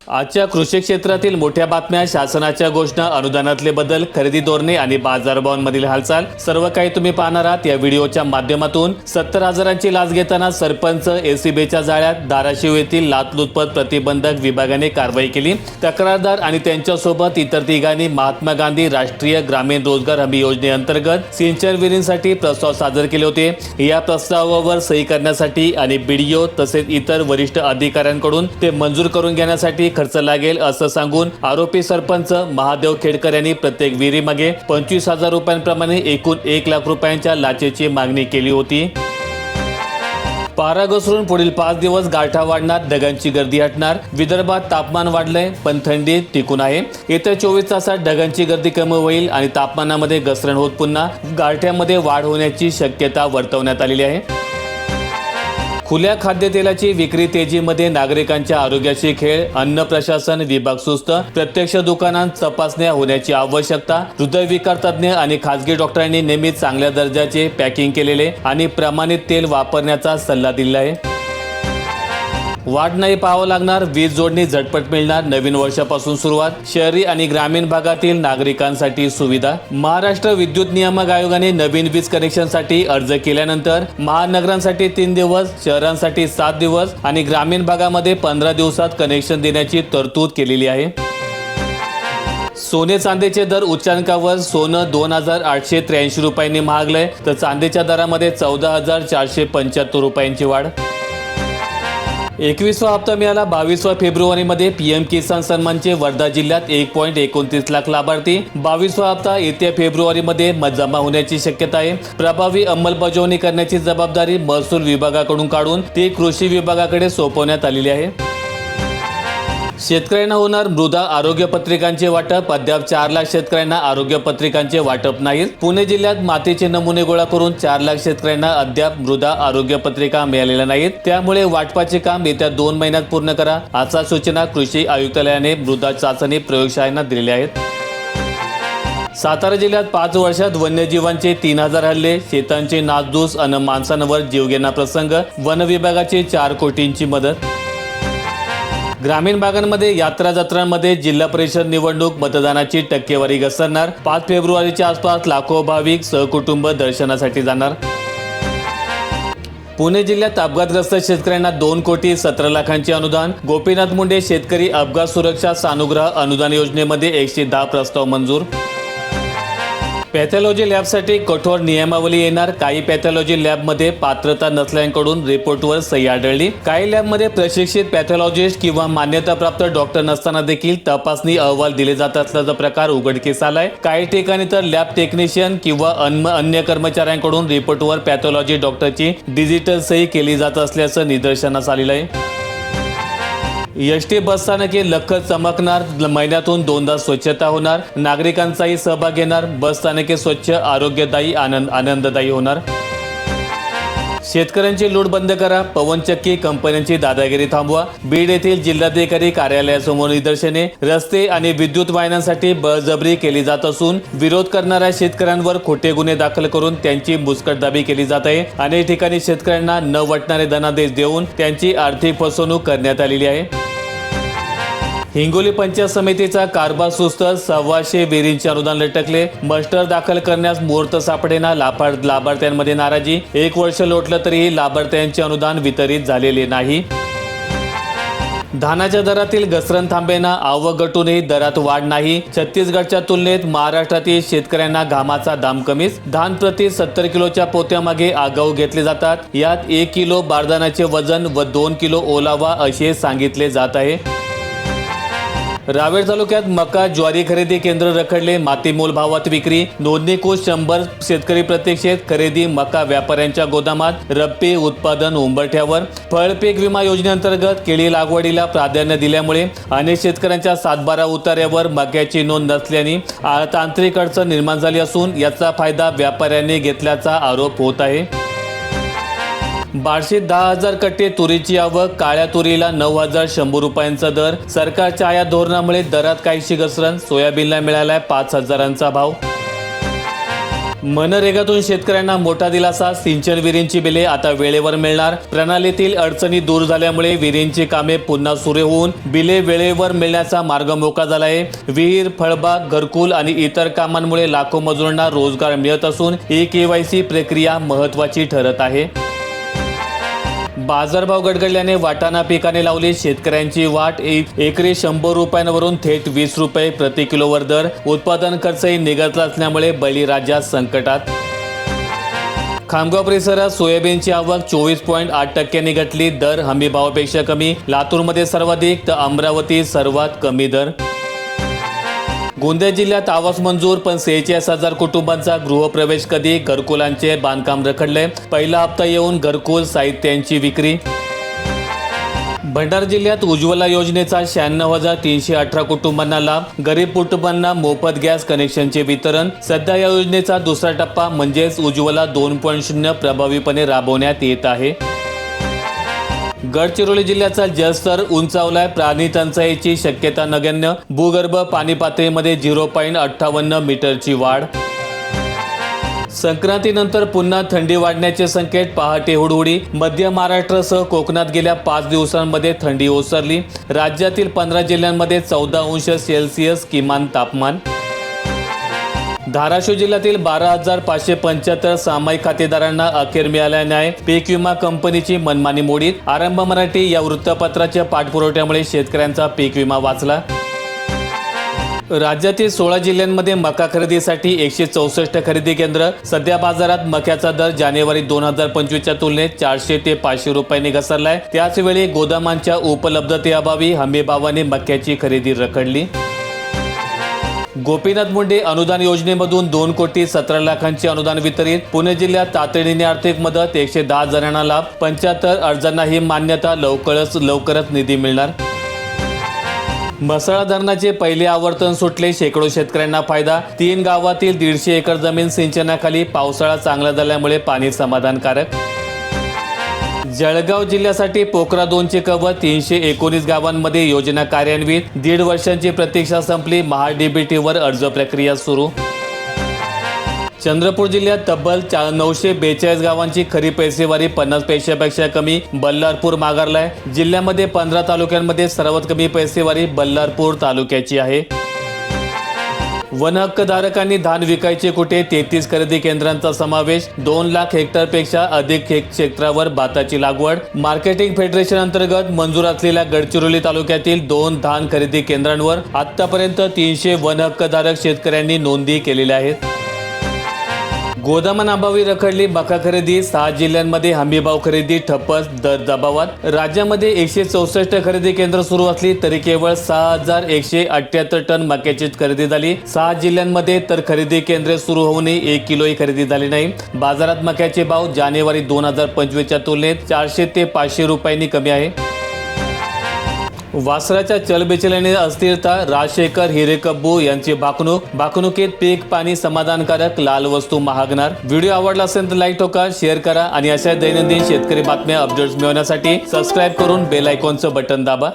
आजच्या कृषी क्षेत्रातील मोठ्या बातम्या, शासनाच्या घोषणा, अनुदानातले बदल, खरेदी धोरणे आणि बाजारभावांमधील हालचाल सर्व काही तुम्ही पाहणार आहात या व्हिडिओच्या माध्यमातून। 70,000ची लाच घेताना सरपंच एसीबीच्या जाळ्यात, धाराशिव येथील लाचलुचपत प्रतिबंधक विभागाने कारवाई केली। तक्रारदार आणि त्यांच्यासोबत इतर तिघांनी महात्मा गांधी राष्ट्रीय ग्रामीण रोजगार हमी योजनेअंतर्गत सिंचन विहिरींसाठी प्रस्ताव सादर केले होते। या प्रस्तावावर सही करण्यासाठी आणि बीडीओ तसेच इतर वरिष्ठ अधिकाऱ्यांकडून ते मंजूर करून घेण्यासाठी खर्च लागेल असं सांगून आरोपी सरपंच महादेव खेडकर यांनी प्रत्येक विहिरीमागे 25,000 रुपयांप्रमाणे एकूण 1 लाख रुपयांच्या लाचेची मागणी केली होती। पारा घसरून पुढील 5 दिवस गारठा वाढणार, ढगांची गर्दी हटणार। विदर्भात तापमान वाढलंय पण थंडी टिकून आहे। येत्या 24 तासात ढगांची गर्दी कमी होईल आणि तापमानामध्ये घसरण होत पुन्हा गारठ्यामध्ये वाढ होण्याची शक्यता वर्तवण्यात आलेली आहे। खुल्या खाद्यतेलाची विक्री तेजीमध्ये, नागरिकांच्या आरोग्याशी खेळ, अन्न प्रशासन विभाग सुस्त, प्रत्यक्ष दुकानांत तपासण्या होण्याची आवश्यकता। हृदयविकार तज्ज्ञ आणि खासगी डॉक्टरांनी नेहमीच चांगल्या दर्जाचे पॅकिंग केलेले आणि प्रमाणित तेल वापरण्याचा सल्ला दिला आहे। वाट नाही पाहावं लागणार, वीज जोडणी झटपट मिळणार। नवीन वर्षापासून सुरुवात, शहरी आणि ग्रामीण भागातील नागरिकांसाठी सुविधा। महाराष्ट्र विद्युत नियामक आयोगाने नवीन वीज कनेक्शनसाठी अर्ज केल्यानंतर महानगरांसाठी 3 दिवस, शहरांसाठी 7 दिवस आणि ग्रामीण भागामध्ये 15 दिवसात कनेक्शन देण्याची तरतूद केलेली आहे। सोने चांदीचे दर उच्चांकावर, सोनं 2,883 रुपयांनी महागलंय तर चांदीच्या दरामध्ये 14,475 रुपयांची वाढ। 21वा हप्ता मिळाला। 22 फेब्रुवारीमध्ये पीएम किसान सन्मानचे वर्धा जिल्ह्यात 1.29 लाख लाभार्थी। 22वा हप्ता येत्या फेब्रुवारीमध्ये जमा होण्याची शक्यता आहे। प्रभावी अंमलबजावणी करण्याची जबाबदारी महसूल विभागाकडून काढून ती कृषी विभागाकडे सोपवण्यात आलेली आहे। शेतकऱ्यांना होणार मृदा आरोग्य पत्रिकांचे वाटप, अद्याप 4 लाख शेतकऱ्यांना आरोग्य पत्रिकांचे वाटप नाही। पुणे जिल्ह्यात मातीचे नमुने गोळा करून 4 लाख शेतकऱ्यांना अद्याप मृदा आरोग्य पत्रिका मिळालेल्या नाहीत, त्यामुळे वाटपाचे काम येत्या 2 महिन्यात पूर्ण करा, अशा सूचना कृषी आयुक्तालयाने मृदा चाचणी प्रयोगशाळांना दिलेल्या आहेत। सातारा जिल्ह्यात 5 वर्षात वन्यजीवांचे 3,000 हल्ले, शेतांचे नासधूस अन माणसांवर जीवघेणा प्रसंग, वन विभागाची 4 कोटींची मदत। ग्रामीण भागांमध्ये यात्रा जत्रांमध्ये जिल्हा परिषद निवडणूक मतदानाची टक्केवारी घसरणार। 5 फेब्रुवारीच्या आसपास लाखो भाविक सहकुटुंब दर्शनासाठी जाणार। पुणे जिल्ह्यात अपघातग्रस्त शेतकऱ्यांना 2 कोटी 17 लाखांचे अनुदान। गोपीनाथ मुंडे शेतकरी अपघात सुरक्षा सानुग्रह अनुदान योजनेमध्ये 110 प्रस्ताव मंजूर। पॅथॉलॉजी लॅबसाठी कठोर नियमावली येणार। काही पॅथॉलॉजी लॅबमध्ये पात्रता नसलेल्यांकडून रिपोर्टवर सही आढळली। काही लॅबमध्ये प्रशिक्षित पॅथॉलॉजिस्ट किंवा मान्यताप्राप्त डॉक्टर नसताना देखील तपासणी अहवाल दिले जात असल्याचा प्रकार उघडकीस आलाय। काही ठिकाणी तर लॅब टेक्निशियन किंवा अन्य कर्मचाऱ्यांकडून रिपोर्टवर पॅथॉलॉजी डॉक्टरची डिजिटल सही केली जात असल्याचं निदर्शनास आलेलं आहे। एसटी बसस्थानके लखत चमकणार, महिन्यातून 2दा स्वच्छता होणार, नागरिकांचाही सहभाग घेणार। बसस्थानके स्वच्छ, आरोग्यदायी, आनंददायी होणार। शेतकऱ्यांची लूट बंद करा, पवनचक्की कंपन्यांची दादागिरी थांबवा। बीड येथील जिल्हाधिकारी कार्यालयासमोर निदर्शने, रस्ते आणि विद्युत वाहिन्यांसाठी बळजबरी केली जात असून विरोध करणाऱ्या शेतकऱ्यांवर खोटे गुन्हे दाखल करून त्यांची मुस्कटदाबी केली जात आहे। अनेक ठिकाणी शेतकऱ्यांना न वटणारे धनादेश देऊन त्यांची आर्थिक फसवणूक करण्यात आलेली आहे। हिंगोली पंचायत समितीचा कारभार सुस्त, 125 विहिरींचे अनुदान लटकले। मस्टर दाखल करण्यास मुहूर्त सापडेना, लाभार्थ्यांमध्ये नाराजी। 1 वर्ष लोटलं तरीही लाभार्थ्यांचे अनुदान वितरित झालेले नाही। धानाच्या दरातील घसरण थांबेना, आवक घटूनही दरात वाढ नाही। छत्तीसगडच्या तुलनेत महाराष्ट्रातील शेतकऱ्यांना घामाचा दाम कमीच। धान प्रति 70 किलोच्या पोत्यामागे आगाऊ घेतले जातात। यात 1 किलो बारदानाचे वजन व 2 किलो ओलावा असे सांगितले जात आहे। रावेर तालुक्यात मका ज्वारी खरेदी केंद्र रखडले, मातीमोल भावात विक्री। नोंदणीकृत 100 शेतकरी प्रत्यक्षेत खरेदी मका व्यापाऱ्यांच्या गोदामात। रब्बी उत्पादन उंबरठ्यावर। फळपीक विमा योजनेअंतर्गत केळी लागवडीला प्राधान्य दिल्यामुळे अनेक शेतकऱ्यांच्या 7/12 उतार्यावर मक्याची नोंद नसल्याने तांत्रिक अडचण निर्माण झाली असून याचा फायदा व्यापाऱ्यांनी घेतल्याचा आरोप होत आहे। बार्शीत 10,000 कट्टे तुरीची आवक, काळ्या तुरीला 9,100 रुपयांचा दर। सरकारच्या आयात धोरणामुळे दरात काहीशी घसरण, सोयाबीनला मिळालाय 5,000चा भाव। मनरेगातून शेतकऱ्यांना मोठा दिलासा. सिंचन विहिरींची बिले आता वेळेवर मिळणार. प्रणालीतील अडचणी दूर झाल्यामुळे विहिरींची कामे पुन्हा सुरू होऊन बिले वेळेवर मिळण्याचा मार्ग मोकळा झाला आहे. विहीर, फळबाग, घरकुल आणि इतर कामांमुळे लाखो मजुरांना रोजगार मिळत असून e-KYC प्रक्रिया महत्त्वाची ठरत आहे. बाजारभाव गडगडल्याने वाटाणा पिकाने लावली शेतकऱ्यांची वाट. एकरी 100 रुपयांवरून थेट 20 रुपये प्रति किलोवर दर. उत्पादन खर्चही निघत असल्यामुळे बळीराजा संकटात. खामगाव परिसरात सोयाबीनची आवक 24.8% घटली. दर हमी भावापेक्षा कमी. लातूरमध्ये सर्वाधिक तर अमरावती सर्वात कमी दर. गोंदिया जिल्ह्यात आवास मंजूर, पण 46,000 कुटुंबांचा गृहप्रवेश कधी? घरकुलांचे बांधकाम रखडले. पहिला हप्ता येऊन घरकुल साहित्यांची विक्री. भंडारा जिल्ह्यात उज्ज्वला योजनेचा 96,318 कुटुंबांना लाभ. गरीब कुटुंबांना मोफत गॅस कनेक्शनचे वितरण. सध्या या योजनेचा दुसरा टप्पा म्हणजेच उज्ज्वला 2.0 प्रभावीपणे राबवण्यात येत आहे. गडचिरोली जिल्ह्याचा जलस्तर उंचावलाय. प्राणी टंचाईची शक्यता नगण्य. भूगर्भ पाणी पातळीमध्ये 0.58 मीटरची वाढ. संक्रांतीनंतर पुन्हा थंडी वाढण्याचे संकेत. पहाटे हुडहुडी. मध्य महाराष्ट्रासह कोकणात गेल्या 5 दिवसांमध्ये थंडी ओसरली. राज्यातील 15 जिल्ह्यांमध्ये 14° किमान तापमान. धाराशिव जिल्ह्यातील 12,575 सामायिक खातेदारांना अखेर मिळाला न्याय. पीक विमा कंपनीची मनमानी मोडीत. आरंभ मराठी या वृत्तपत्राच्या पाठपुराव्यामुळे शेतकऱ्यांचा पीक विमा वाचला. राज्यातील 16 जिल्ह्यांमध्ये मका खरेदीसाठी 164 खरेदी केंद्र. सध्या बाजारात मक्याचा दर जानेवारी 2025च्या तुलनेत 400 ते 500 रुपयांनी घसरलाय. त्याचवेळी गोदामांच्या उपलब्धतेअभावी हमीभावाने मक्याची खरेदी रखडली. गोपीनाथ मुंडे अनुदान योजनेमधून 2,17,00,000चे अनुदान वितरित. पुणे जिल्ह्यात तातडीने आर्थिक मदत. 110 जणांना लाभ. 75 अर्जांना ही मान्यता. लवकरच निधी मिळणार. म्हसळा धरणाचे पहिले आवर्तन सुटले. शेकडो शेतकऱ्यांना फायदा. 3 गावातील 150 एकर जमीन सिंचनाखाली. पावसाळा चांगला झाल्यामुळे पाणी समाधानकारक. जळगाव जिल्ह्यासाठी पोखरा 2चे कव्हर. 319 गावांमध्ये योजना कार्यान्वित. 1.5 वर्षांची प्रतीक्षा संपली. महाडीबीटीवर अर्ज प्रक्रिया सुरू. चंद्रपूर जिल्ह्यात तब्बल 942 गावांची खरी पैसेवारी 50 पैशापेक्षा कमी. बल्लारपूर माघारलाय. जिल्ह्यामध्ये 15 तालुक्यांमध्ये सर्वात कमी पैसेवारी बल्लारपूर तालुक्याची आहे. वन हक्कधारकांनी धान विकायचे कुठे? 33 खरेदी केंद्रांचा समावेश. 2 लाख हेक्टरपेक्षा अधिक क्षेत्रावर भाताची लागवड. मार्केटिंग फेडरेशन अंतर्गत मंजूर असलेल्या गडचिरोली तालुक्यातील 2 धान खरेदी केंद्रांवर आतापर्यंत 300 वन हक्कधारक शेतकऱ्यांनी नोंदी केलेल्या आहेत. गोदामांअभावी रखडली मका खरेदी. 6 जिल्ह्यांमध्ये हमीभाव खरेदी ठप्पच. दर दबावात. राज्यामध्ये 164 खरेदी केंद्र सुरू असली तरी केवळ 6,178 टन मक्याचीच खरेदी झाली. 6 जिल्ह्यांमध्ये तर खरेदी केंद्रे सुरू होऊनही 1 किलोही खरेदी झाली नाही. बाजारात मक्याचे भाव जानेवारी 2025च्या तुलनेत 400 ते 500 रुपयांनी कमी आहे. वासराच्या चलबिचलने अस्थिरता. राजशेखर हिरेकब्बू यांची भाकणुकीत पीक पाणी समाधानकारक. लाल वस्तू महागणार. व्हिडिओ आवडला असेल तर लाईक ठोका, शेअर करा आणि अशा दैनंदिन शेतकरी बातम्या अपडेट्स मिळवण्यासाठी सबस्क्राईब करून बेल आयकॉनचं बटन दाबा.